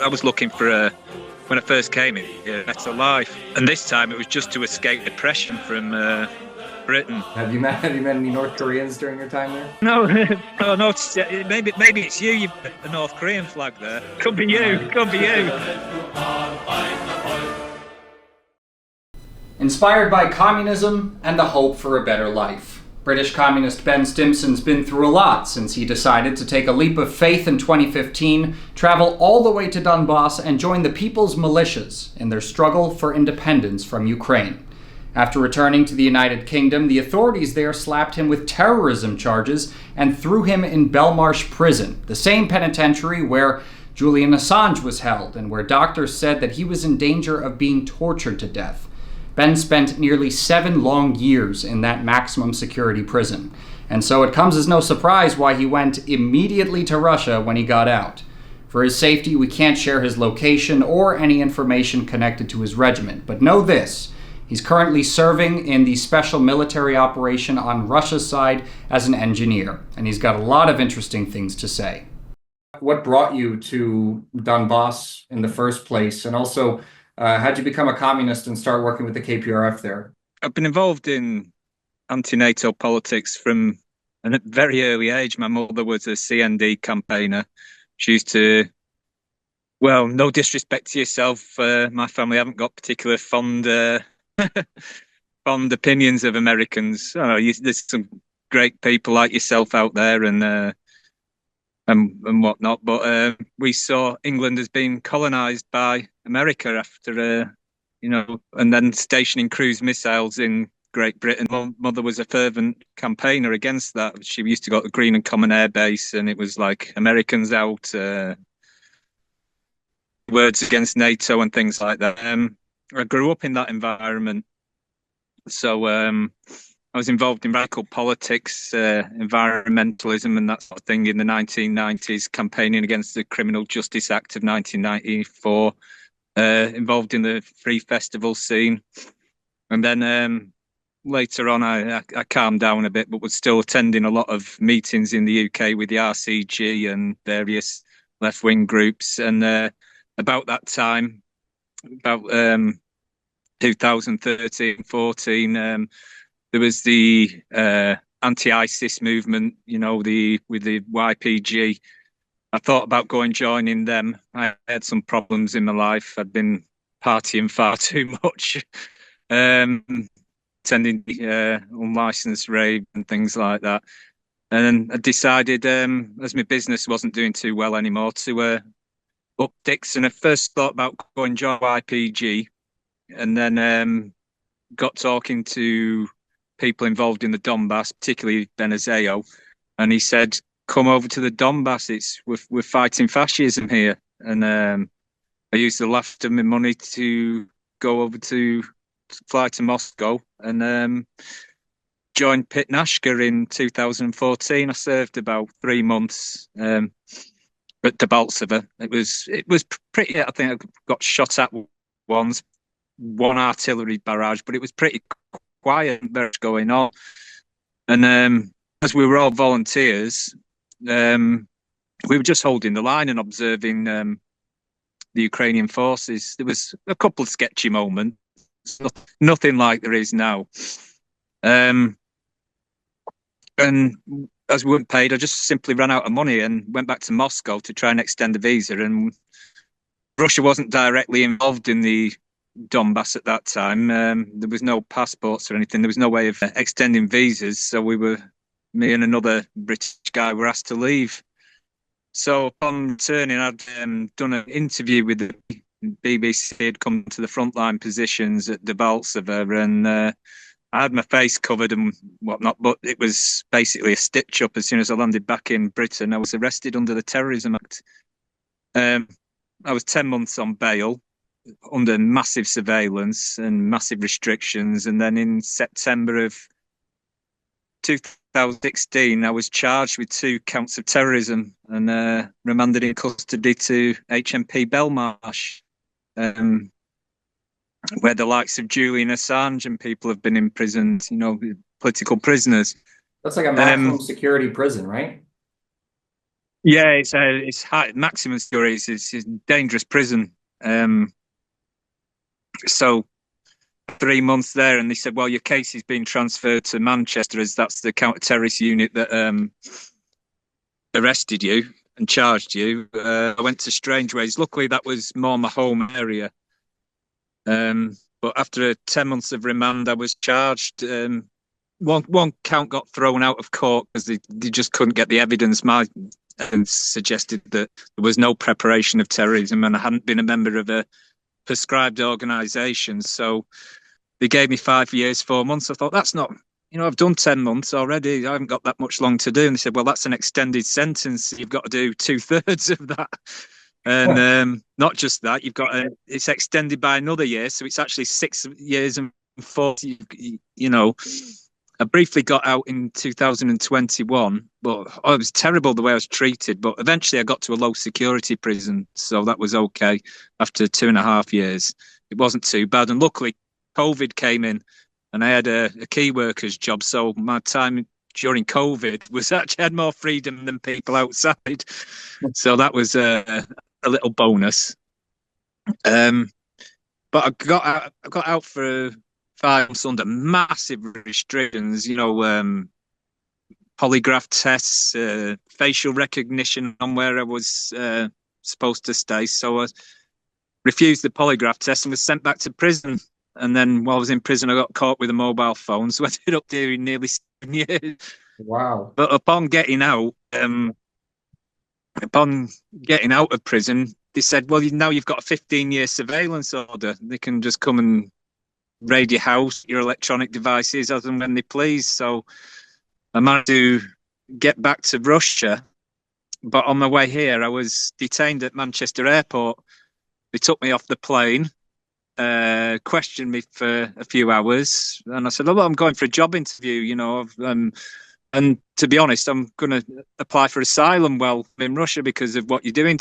was looking for when I first came in, a better life, and this time it was just to escape depression from Britain. Have you met any North Koreans during your time there? No, no, maybe it's you. You've got a North Korean flag there. Could be you. Could be you. Inspired by communism and the hope for a better life, British communist Ben Stimson's been through a lot since he decided to take a leap of faith in 2015, travel all the way to Donbass, and join the people's militias in their struggle for independence from Ukraine. After returning to the United Kingdom, the authorities there slapped him with terrorism charges and threw him in Belmarsh prison, the same penitentiary where Julian Assange was held and where doctors said that he was in danger of being tortured to death. Ben spent nearly 7 long years in that maximum security prison, and so it comes as no surprise why he went immediately to Russia when he got out. For his safety, we can't share his location or any information connected to his regiment, but know this: he's currently serving in the special military operation on Russia's side as an engineer, and he's got a lot of interesting things to say. What brought you to Donbass in the first place, and also how'd you become a communist and start working with the KPRF there? I've been involved in anti-NATO politics from a very early age. My mother was a CND campaigner. She used to, well, no disrespect to yourself, my family haven't got particular fond opinions of Americans. There's some great people like yourself out there and whatnot, but we saw England as being colonized by America after, and then stationing cruise missiles in Great Britain. My mother was a fervent campaigner against that. She used to go to Green and Common Air Base, and it was like Americans out, words against NATO and things like that. I grew up in that environment, so I was involved in radical politics, environmentalism and that sort of thing in the 1990s, campaigning against the Criminal Justice Act of 1994, involved in the free festival scene. And then later on, I calmed down a bit, but was still attending a lot of meetings in the UK with the RCG and various left-wing groups. And about that time, about 2013-14, there was the anti-ISIS movement, with the YPG. I thought about joining them. I had some problems in my life. I'd been partying far too much, attending unlicensed rave and things like that. And then I decided, as my business wasn't doing too well anymore, to up dicks. And I first thought about going join YPG, and then got talking to people involved in the Donbass, particularly Benazeo, and he said, "Come over to the Donbass. We're fighting fascism here." And I used the last of my money to go over to fly to Moscow and joined Pitnashka in 2014. I served about 3 months at Debaltseve. It was pretty. I think I got shot at once, one artillery barrage, but it was pretty quiet, very much going on. And as we were all volunteers, we were just holding the line and observing the Ukrainian forces. There was a couple of sketchy moments, nothing like there is now. And as we weren't paid, I just simply ran out of money and went back to Moscow to try and extend the visa. And Russia wasn't directly involved in the Donbass at that time. There was no passports or anything. There was no way of extending visas. So me and another British guy were asked to leave. So upon returning, I'd done an interview with the BBC. Had come to the frontline positions at Debaltseve, and I had my face covered and whatnot, but it was basically a stitch up. As soon as I landed back in Britain, I was arrested under the Terrorism Act. I was 10 months on bail, under massive surveillance and massive restrictions. And then in September of 2016, I was charged with 2 counts of terrorism and remanded in custody to HMP Belmarsh, where the likes of Julian Assange and people have been imprisoned, political prisoners. That's like a maximum security prison, right? Yeah, it's high, maximum security. It's a dangerous prison. Um, so 3 months there, and they said, "Well, your case is being transferred to Manchester, as that's the counter-terrorist unit that arrested you and charged you." I went to Strangeways. Luckily, that was more my home area. But after 10 months of remand, I was charged. One count got thrown out of court because they just couldn't get the evidence. My and suggested that there was no preparation of terrorism, and I hadn't been a member of a prescribed organisation. So they gave me 5 years, 4 months. I thought, that's not, I've done 10 months already. I haven't got that much long to do. And they said, well, that's an extended sentence. You've got to do 2/3 of that. And not just that, it's extended by another year. So it's actually 6 years and 40, I briefly got out in 2021, but it was terrible the way I was treated. But eventually I got to a low security prison. So that was okay after 2.5 years. It wasn't too bad. And luckily, COVID came in and I had a key worker's job. So my time during COVID was actually had more freedom than people outside. So that was a little bonus. But I got out for 5 months under massive restrictions, polygraph tests, facial recognition on where I was supposed to stay. So I refused the polygraph test and was sent back to prison. And then while I was in prison, I got caught with a mobile phone. So I ended up doing nearly 7 years. Wow. But upon getting out of prison, they said, well, now you've got a 15-year surveillance order. They can just come and raid your house, your electronic devices, as and when they please. So I managed to get back to Russia. But on my way here, I was detained at Manchester Airport. They took me off the plane, questioned me for a few hours. And I said, oh, well, I'm going for a job interview, and to be honest, I'm going to apply for asylum while I'm in Russia because of what you're doing.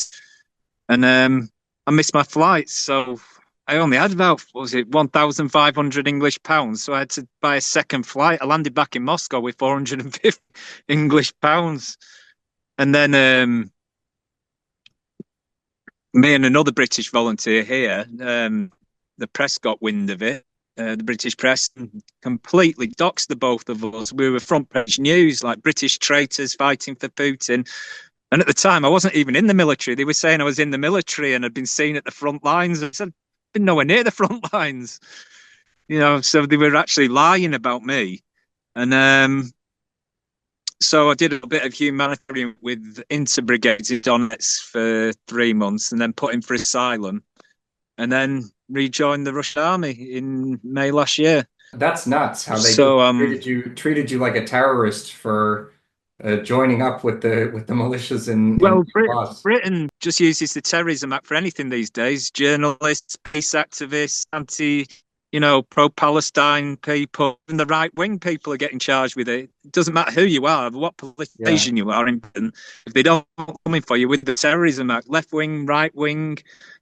And I missed my flight. So I only had about, what was it, 1,500 English pounds. So I had to buy a second flight. I landed back in Moscow with 450 English pounds. And then me and another British volunteer here, the press got wind of it. The British press completely doxed the both of us. We were front page news, like British traitors fighting for Putin. And at the time, I wasn't even in the military. They were saying I was in the military and had been seen at the front lines. I said, I've been nowhere near the front lines. So they were actually lying about me. And so I did a bit of humanitarian with inter-brigades in Donetsk for 3 months and then put in for asylum and then rejoined the Russian army in May last year. That's nuts how they So treated you like a terrorist for joining up with the militias in well, Donbass. Britain just uses the Terrorism Act for anything these days. Journalists, peace activists, pro-Palestine people, and the right-wing people are getting charged with it. It doesn't matter who you are, what Yeah. politician you are in Britain. If they don't come in for you with the Terrorism Act, left-wing, right-wing,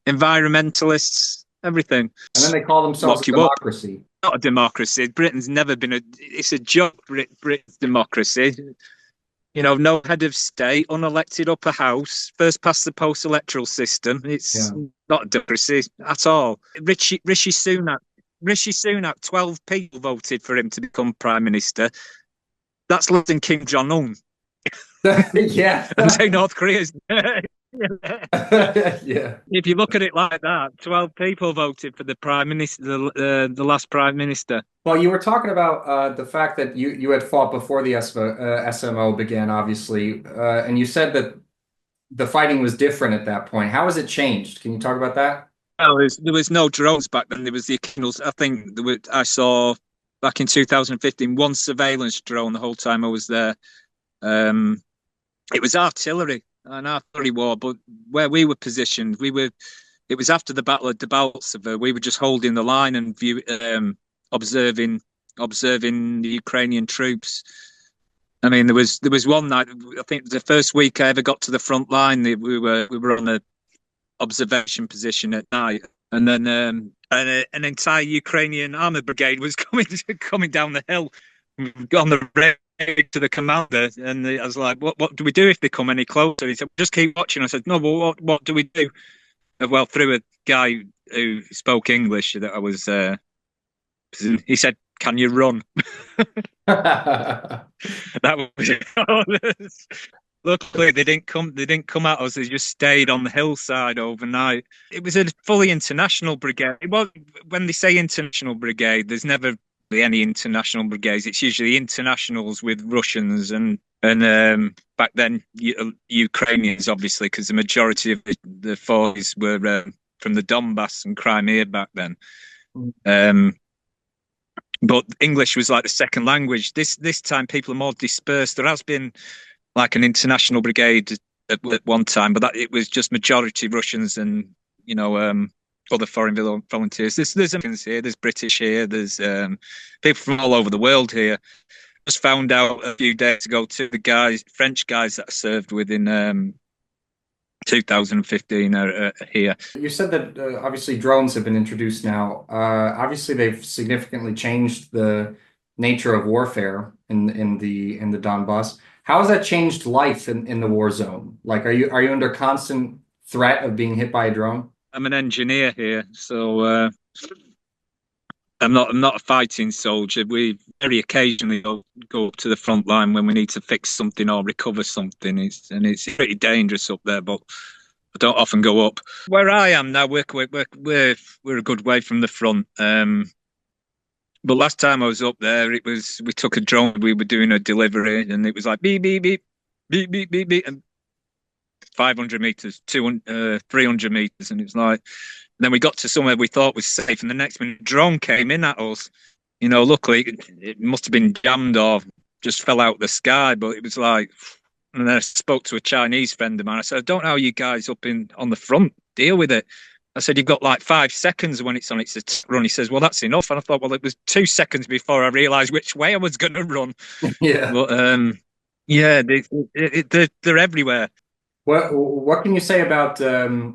environmentalists, everything, And then they call themselves lock a you up. democracy. Not a democracy. Britain's never been it's a joke, Britain's democracy. No head of state, unelected upper house, first past the post electoral system. It's Yeah. not a democracy at all. Rishi Sunak, 12 people voted for him to become prime minister. That's less than Kim Jong Un. Yeah. And say North Korea's. Yeah. If you look at it like that, 12 people voted for the prime minister, the last prime minister. Well, you were talking about the fact that you had fought before the SMO began, obviously, and you said that the fighting was different at that point. How has it changed? Can you talk about that? Well, there was no drones back then. There was the occasional. I think I saw back in 2015 one surveillance drone the whole time I was there. It was an artillery war, but where we were positioned, it was after the Battle of Debaltseve. We were just holding the line and observing the Ukrainian troops. I mean, there was one night. I think the first week I ever got to the front line, we were on a observation position at night, and then an entire Ukrainian armored brigade was coming down the hill on the rail to the commander, and I was like, "What do we do if they come any closer?" He said, "Just keep watching." I said, "No, but what do we do?" Well, through a guy who spoke English that I was, he said, "Can you run?" That was it. Luckily, they didn't come. They didn't come at us. They just stayed on the hillside overnight. It was a fully international brigade. Well, when they say international brigade, there's never really any international brigades. It's usually internationals with Russians and back then Ukrainians, obviously, because the majority of the forces were from the Donbass and Crimea back then. Um, but English was like the second language. This time, people are more dispersed. There has been like an international brigade at one time, but that it was just majority Russians and other foreign volunteers. There's Americans here, there's British here, there's people from all over the world here. Just found out a few days ago too, the French guys that I served with in 2015 are here. You said that obviously drones have been introduced now. Obviously, they've significantly changed the nature of warfare in the Donbass. How has that changed life in the war zone? Like, are you under constant threat of being hit by a drone? I'm an engineer here, so I'm not a fighting soldier. We very occasionally go up to the front line when we need to fix something or recover something. It's pretty dangerous up there, but I don't often go up. Where I am now, we're a good way from the front. But last time I was up there, we took a drone. We were doing a delivery, and it was like beep beep beep beep beep beep beep, and 500 meters, 200, 300 meters, and it was like. Then we got to somewhere we thought was safe, and the next minute, drone came in at us. Luckily it must have been jammed or just fell out of the sky, but it was like. And then I spoke to a Chinese friend of mine. I said, "I don't know how you guys on the front deal with it." I said, "You've got like 5 seconds when it's on its run." He says, "Well, that's enough." And I thought, well, it was 2 seconds before I realised which way I was going to run. Yeah. But yeah, they're everywhere. What can you say about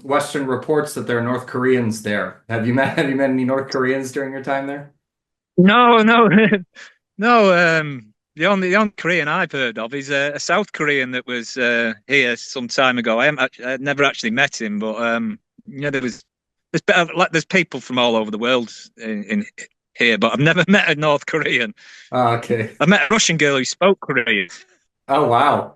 Western reports that there are North Koreans there? Have you met any North Koreans during your time there? No, no, no. The only Korean I've heard of is a South Korean that was here some time ago. I've never actually met him, but yeah, there's people from all over the world in here, but I've never met a North Korean. Oh, okay. I met a Russian girl who spoke Korean. Oh, wow.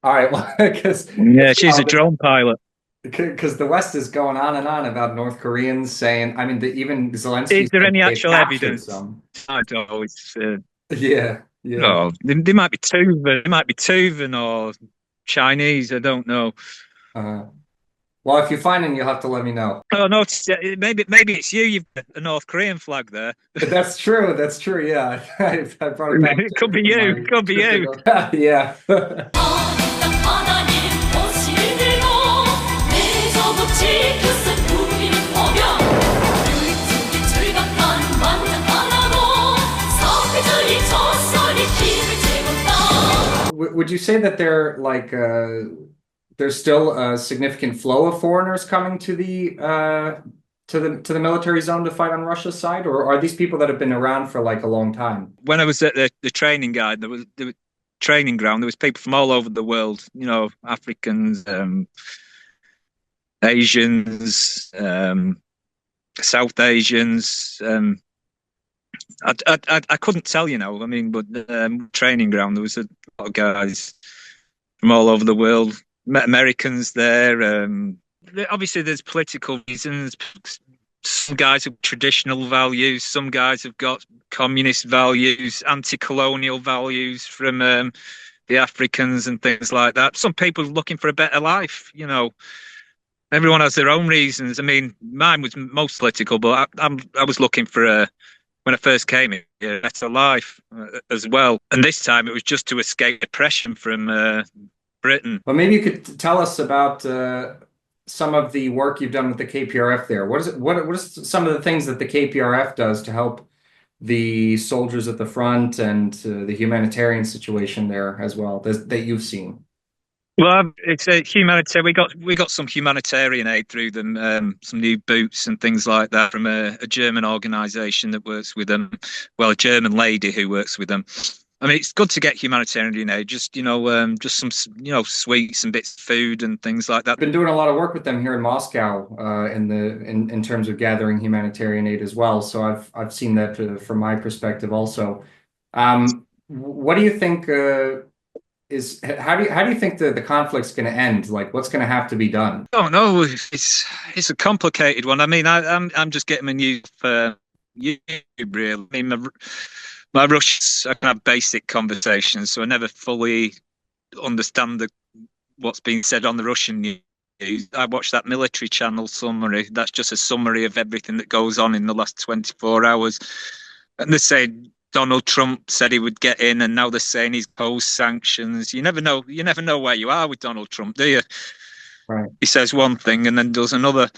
All right. Well, because Yeah, she's a drone pilot. the West is going on and on about North Koreans saying, I mean, even Zelensky Is there said any they've actual captured evidence? some. I don't know. It's Yeah, yeah. no, they might be Tuvan. They might be Tuvan or Chinese. I don't know. Uh, well, if you find them, you'll have to let me know. Oh no, maybe it's you. You've got a North Korean flag there. That's true. That's true. Yeah, I brought it back It could be from you. my Could be trip you. to yeah. Would you say that there's still a significant flow of foreigners coming to the military zone to fight on Russia's side, or are these people that have been around for like a long time? When I was at the training guide, there was the training ground. There was people from all over the world. Africans, Asians, South Asians. I couldn't tell, I mean, but training ground, there was a lot of guys from all over the world. Met Americans there. Obviously, there's political reasons. Some guys have traditional values. Some guys have got communist values, anti-colonial values from the Africans and things like that. Some people are looking for a better life. Everyone has their own reasons. I mean, mine was most political, but I was looking for when I first came here, a better life as well. And this time it was just to escape oppression from Britain. Well, maybe you could tell us about some of the work you've done with the KPRF there. What is some of the things that the KPRF does to help the soldiers at the front and the humanitarian situation there as well that you've seen? Well, it's a humanitarian. We got some humanitarian aid through them, some new boots and things like that from a German organisation that works with them. Well, a German lady who works with them. I mean, it's good to get humanitarian aid, just some, sweets and bits of food and things like that. Been doing a lot of work with them here in Moscow, in terms of gathering humanitarian aid as well. So I've seen that from my perspective also. What do you think is how do you think the conflict's going to end? Like, what's going to have to be done? Oh no, it's a complicated one. I mean, I'm just getting my news for YouTube, really. I mean, my Russians, I can have basic conversations, so I never fully understand what's being said on the Russian news. I watch that military channel summary. That's just a summary of everything that goes on in the last 24 hours. And they say Donald Trump said he would get in, and now they're saying he's post sanctions. You never know. You never know where you are with Donald Trump, do you? Right. He says one thing and then does another.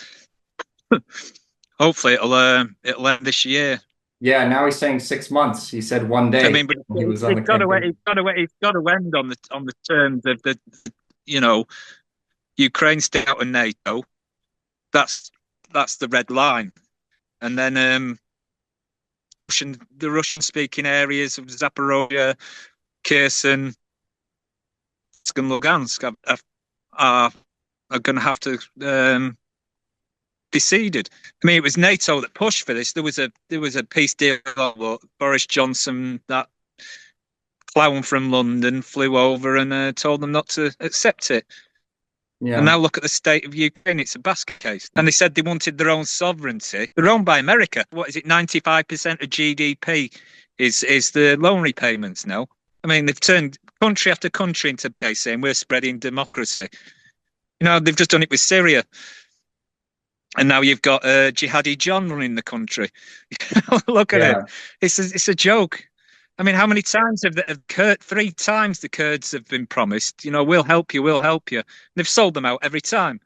Hopefully, it'll end this year. Yeah, now he's saying 6 months. He said one I day mean, but when he was on the it's got to campaign. it's got to end on the terms of you know, Ukraine stay out of NATO. That's the red line, and then the Russian speaking areas of Zaporozhye, Kherson, and Lugansk are going to have to be ceded. I mean, it was NATO that pushed for this. There was a peace deal. Boris Johnson, that clown from London, flew over and told them not to accept it. And Yeah. now look at the state of Ukraine. It's a basket case. And they said they wanted their own sovereignty. They're owned by America. What is it? 95% of GDP is the loan repayments now. I mean, they've turned country after country into base saying we're spreading democracy. They've just done it with Syria. And now you've got Jihadi John running the country. Look at it. Yeah. It's a joke. I mean, how many times have 3 times the Kurds have been promised, we'll help you, we'll help you. And they've sold them out every time.